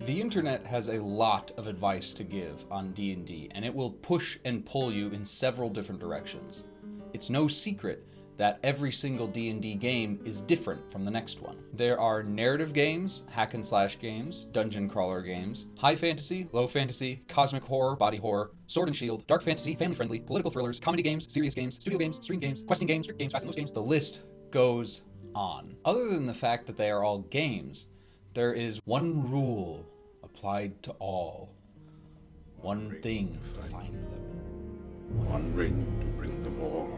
The internet has a lot of advice to give on D&D, and it will push and pull you in several different directions. It's no secret that every single D&D game is different from the next one. There are narrative games, hack and slash games, dungeon crawler games, high fantasy, low fantasy, cosmic horror, body horror, sword and shield, dark fantasy, family friendly, political thrillers, comedy games, serious games, studio games, stream games, questing games, strict games, fast and loose games. The list goes on. Other than the fact that they are all games, there is one rule applied to all. One thing to find them. One ring to bring them all.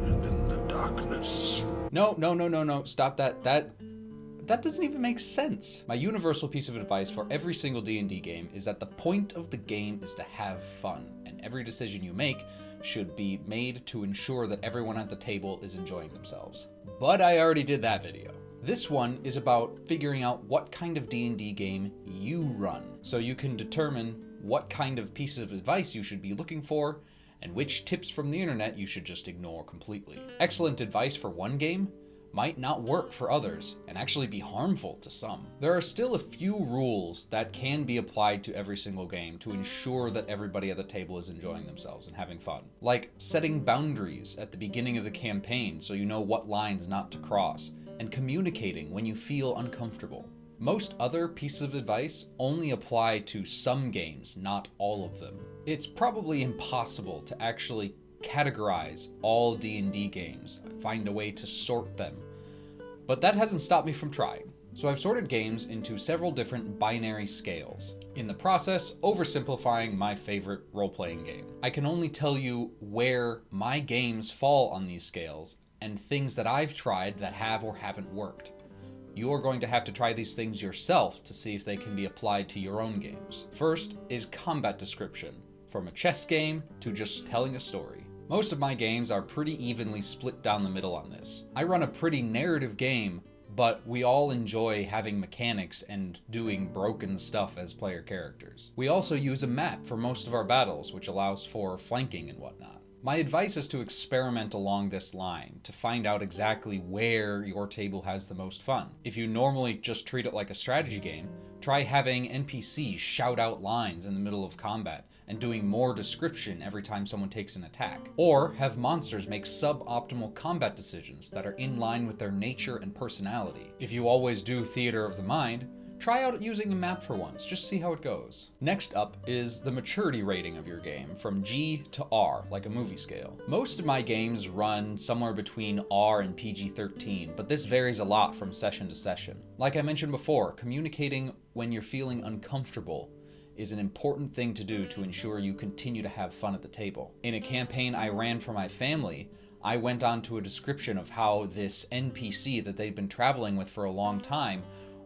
And in the darkness. No. Stop that. That doesn't even make sense. My universal piece of advice for every single D&D game is that the point of the game is to have fun, and every decision you make should be made to ensure that everyone at the table is enjoying themselves. But I already did that video. This one is about figuring out what kind of D&D game you run, so you can determine what kind of piece of advice you should be looking for, and which tips from the internet you should just ignore completely. Excellent advice for one game might not work for others, and actually be harmful to some. There are still a few rules that can be applied to every single game to ensure that everybody at the table is enjoying themselves and having fun. Like setting boundaries at the beginning of the campaign so you know what lines not to cross, and communicating when you feel uncomfortable. Most other pieces of advice only apply to some games, not all of them. It's probably impossible to actually categorize all D&D games, find a way to sort them, but that hasn't stopped me from trying. So I've sorted games into several different binary scales, in the process oversimplifying my favorite role-playing game. I can only tell you where my games fall on these scales and things that I've tried that have or haven't worked. You're going to have to try these things yourself to see if they can be applied to your own games. First is combat description, from a chess game to just telling a story. Most of my games are pretty evenly split down the middle on this. I run a pretty narrative game, but we all enjoy having mechanics and doing broken stuff as player characters. We also use a map for most of our battles, which allows for flanking and whatnot. My advice is to experiment along this line to find out exactly where your table has the most fun. If you normally just treat it like a strategy game, try having NPCs shout out lines in the middle of combat and doing more description every time someone takes an attack. Or have monsters make suboptimal combat decisions that are in line with their nature and personality. If you always do theater of the mind, try out using a map for once, just see how it goes. Next up is the maturity rating of your game, from G to R, like a movie scale. Most of my games run somewhere between R and PG-13, but this varies a lot from session to session. Like I mentioned before, communicating when you're feeling uncomfortable is an important thing to do to ensure you continue to have fun at the table. In a campaign I ran for my family, I went on to a description of how this NPC that they'd been traveling with for a long time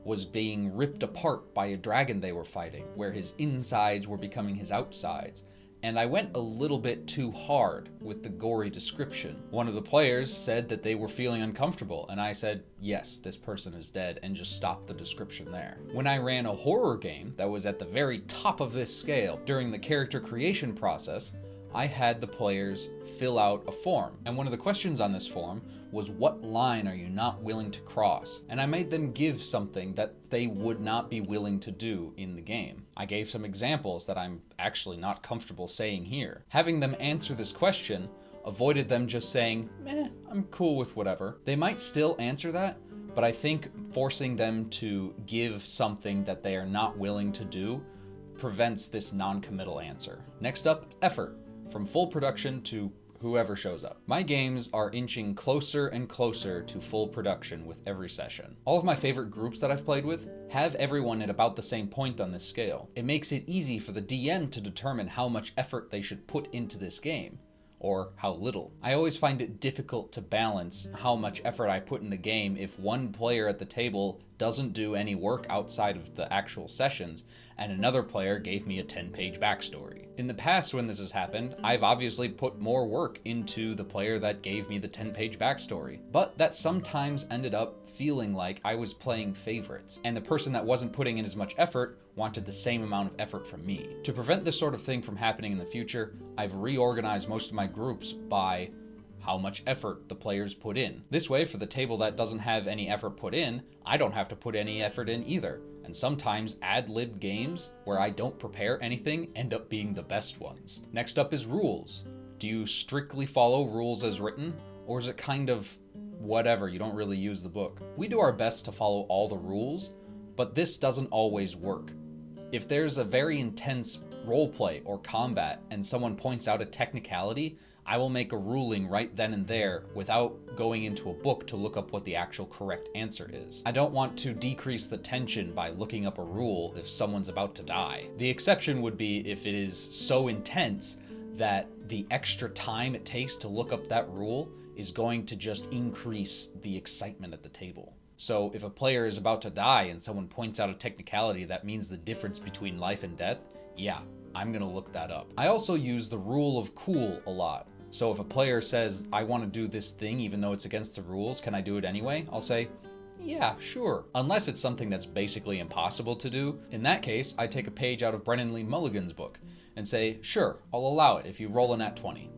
was being ripped apart by a dragon they were fighting, where his insides were becoming his outsides. And I went a little bit too hard with the gory description. One of the players said that they were feeling uncomfortable, and I said, yes, this person is dead, and just stopped the description there. When I ran a horror game that was at the very top of this scale, during the character creation process, I had the players fill out a form, and one of the questions on this form was, what line are you not willing to cross? And I made them give something that they would not be willing to do in the game. I gave some examples that I'm actually not comfortable saying here. Having them answer this question avoided them just saying, I'm cool with whatever. They might still answer that, but I think forcing them to give something that they are not willing to do prevents this non-committal answer. Next up, effort. From full production to whoever shows up. My games are inching closer and closer to full production with every session. All of my favorite groups that I've played with have everyone at about the same point on this scale. It makes it easy for the DM to determine how much effort they should put into this game, or how little. I always find it difficult to balance how much effort I put in the game if one player at the table doesn't do any work outside of the actual sessions, and another player gave me a 10-page backstory. In the past when this has happened, I've obviously put more work into the player that gave me the 10-page backstory, but that sometimes ended up feeling like I was playing favorites, and the person that wasn't putting in as much effort wanted the same amount of effort from me. To prevent this sort of thing from happening in the future, I've reorganized most of my groups by how much effort the players put in. This way, for the table that doesn't have any effort put in, I don't have to put any effort in either, and sometimes ad-lib games where I don't prepare anything end up being the best ones. Next up is rules. Do you strictly follow rules as written, or is it kind of whatever, you don't really use the book? We do our best to follow all the rules, but this doesn't always work. If there's a very intense roleplay or combat and someone points out a technicality, I will make a ruling right then and there without going into a book to look up what the actual correct answer is. I don't want to decrease the tension by looking up a rule if someone's about to die. The exception would be if it is so intense that the extra time it takes to look up that rule is going to just increase the excitement at the table. So if a player is about to die and someone points out a technicality that means the difference between life and death, yeah, I'm gonna look that up. I also use the rule of cool a lot. So if a player says, I want to do this thing even though it's against the rules, can I do it anyway? I'll say, yeah, sure. Unless it's something that's basically impossible to do. In that case, I take a page out of Brennan Lee Mulligan's book and say, sure, I'll allow it if you roll a nat 20.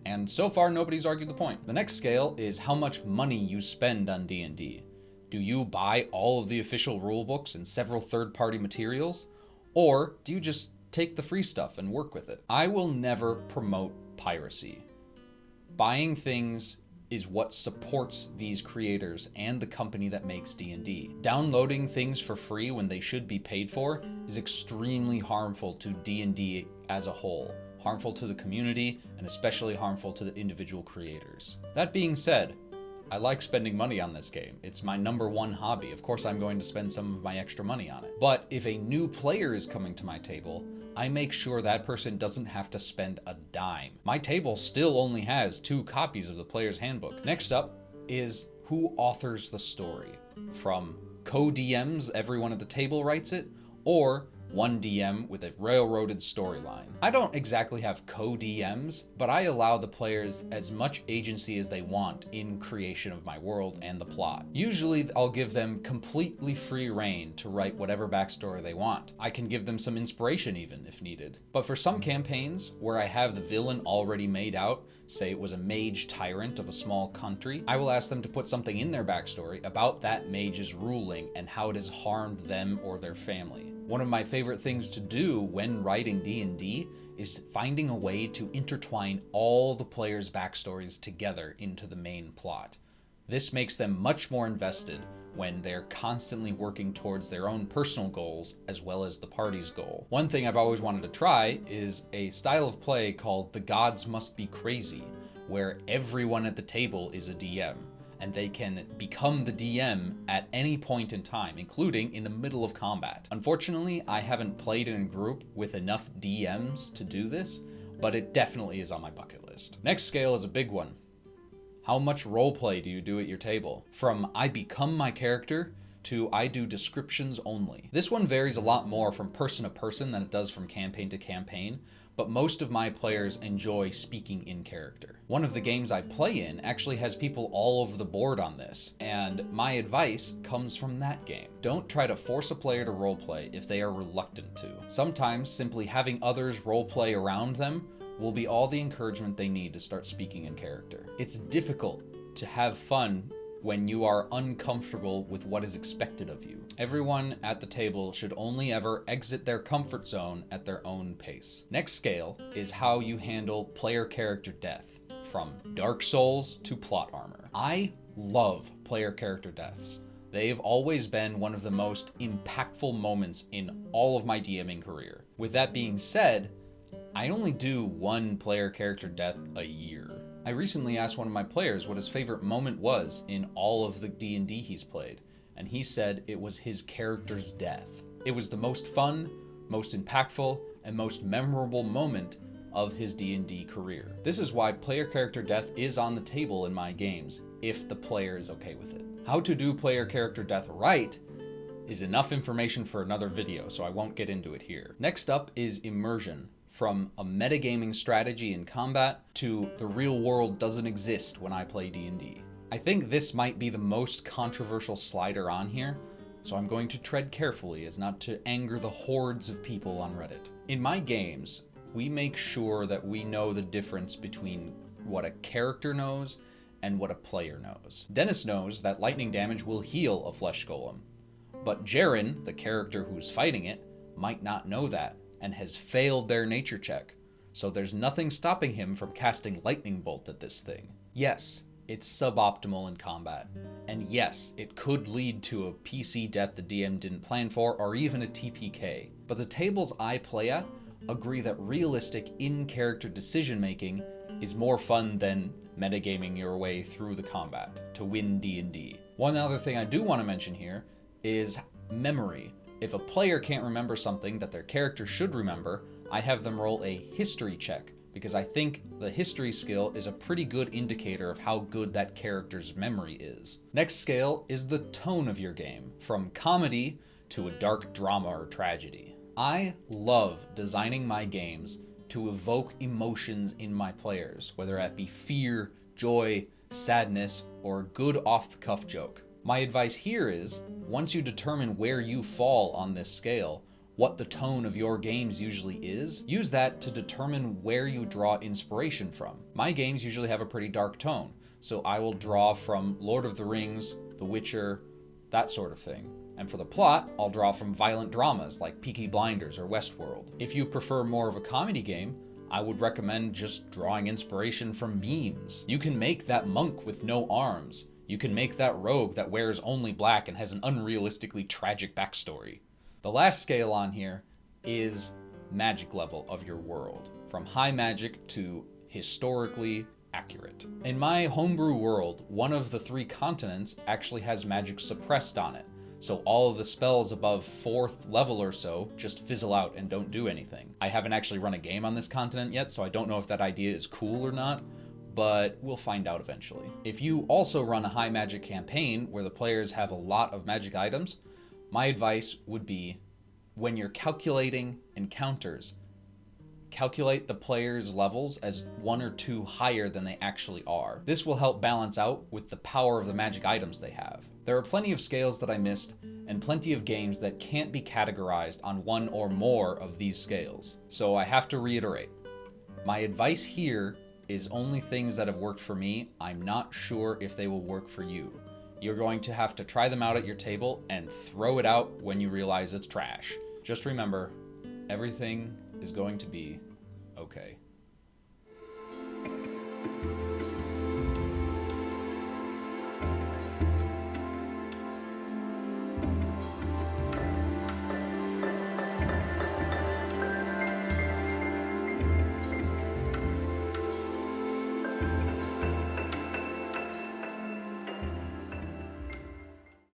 And so far, nobody's argued the point. The next scale is how much money you spend on D&D. Do you buy all of the official rulebooks and several third-party materials? Or do you just take the free stuff and work with it? I will never promote piracy. Buying things is what supports these creators and the company that makes D&D. Downloading things for free when they should be paid for is extremely harmful to D&D as a whole, harmful to the community, and especially harmful to the individual creators. That being said, I like spending money on this game. It's my #1 hobby. Of course, I'm going to spend some of my extra money on it. But if a new player is coming to my table, I make sure that person doesn't have to spend a dime. My table still only has 2 copies of the player's handbook. Next up is who authors the story. From co-DMs, everyone at the table writes it, or one DM with a railroaded storyline. I don't exactly have co-DMs, but I allow the players as much agency as they want in creation of my world and the plot. Usually I'll give them completely free reign to write whatever backstory they want. I can give them some inspiration even if needed. But for some campaigns where I have the villain already made out, say it was a mage tyrant of a small country, I will ask them to put something in their backstory about that mage's ruling and how it has harmed them or their family. One of my favorite things to do when writing D&D is finding a way to intertwine all the players' backstories together into the main plot. This makes them much more invested when they're constantly working towards their own personal goals as well as the party's goal. One thing I've always wanted to try is a style of play called The Gods Must Be Crazy, where everyone at the table is a DM, and they can become the DM at any point in time, including in the middle of combat. Unfortunately, I haven't played in a group with enough DMs to do this, but it definitely is on my bucket list. Next scale is a big one. How much roleplay do you do at your table? From I become my character to I do descriptions only. This one varies a lot more from person to person than it does from campaign to campaign, but most of my players enjoy speaking in character. One of the games I play in actually has people all over the board on this, and my advice comes from that game. Don't try to force a player to roleplay if they are reluctant to. Sometimes simply having others roleplay around them will be all the encouragement they need to start speaking in character. It's difficult to have fun when you are uncomfortable with what is expected of you. Everyone at the table should only ever exit their comfort zone at their own pace. Next scale is how you handle player character death, from Dark Souls to plot armor. I love player character deaths. They've always been one of the most impactful moments in all of my DMing career. With that being said, I only do 1 player character death a year. I recently asked one of my players what his favorite moment was in all of the D&D he's played, and he said it was his character's death. It was the most fun, most impactful, and most memorable moment of his D&D career. This is why player character death is on the table in my games, if the player is okay with it. How to do player character death right is enough information for another video, so I won't get into it here. Next up is Immersion. From a metagaming strategy in combat to the real world doesn't exist when I play D&D. I think this might be the most controversial slider on here, so I'm going to tread carefully as not to anger the hordes of people on Reddit. In my games, we make sure that we know the difference between what a character knows and what a player knows. Dennis knows that lightning damage will heal a flesh golem, But Jaren, the character who's fighting it, might not know that and has failed their nature check. So there's nothing stopping him from casting Lightning Bolt at this thing. Yes, it's suboptimal in combat. And yes, it could lead to a PC death the DM didn't plan for, or even a TPK. But the tables I play at agree that realistic in-character decision-making is more fun than metagaming your way through the combat to win D&D. One other thing I do want to mention here is memory. If a player can't remember something that their character should remember, I have them roll a history check, because I think the history skill is a pretty good indicator of how good that character's memory is. Next scale is the tone of your game, from comedy to a dark drama or tragedy. I love designing my games to evoke emotions in my players, whether that be fear, joy, sadness, or a good off-the-cuff joke. My advice here is, once you determine where you fall on this scale, what the tone of your games usually is, use that to determine where you draw inspiration from. My games usually have a pretty dark tone, so I will draw from Lord of the Rings, The Witcher, that sort of thing. And for the plot, I'll draw from violent dramas like Peaky Blinders or Westworld. If you prefer more of a comedy game, I would recommend just drawing inspiration from memes. You can make that monk with no arms. You can make that rogue that wears only black and has an unrealistically tragic backstory. The last scale on here is magic level of your world, from high magic to historically accurate. In my homebrew world, one of the 3 continents actually has magic suppressed on it. So all of the spells above 4th level or so just fizzle out and don't do anything. I haven't actually run a game on this continent yet, so I don't know if that idea is cool or not, but we'll find out eventually. If you also run a high magic campaign where the players have a lot of magic items, my advice would be, when you're calculating encounters, calculate the players' levels as 1 or 2 higher than they actually are. This will help balance out with the power of the magic items they have. There are plenty of scales that I missed, and plenty of games that can't be categorized on 1 or more of these scales. So I have to reiterate, my advice here is only things that have worked for me. I'm not sure if they will work for you. You're going to have to try them out at your table and throw it out when you realize it's trash. Just remember, everything is going to be okay.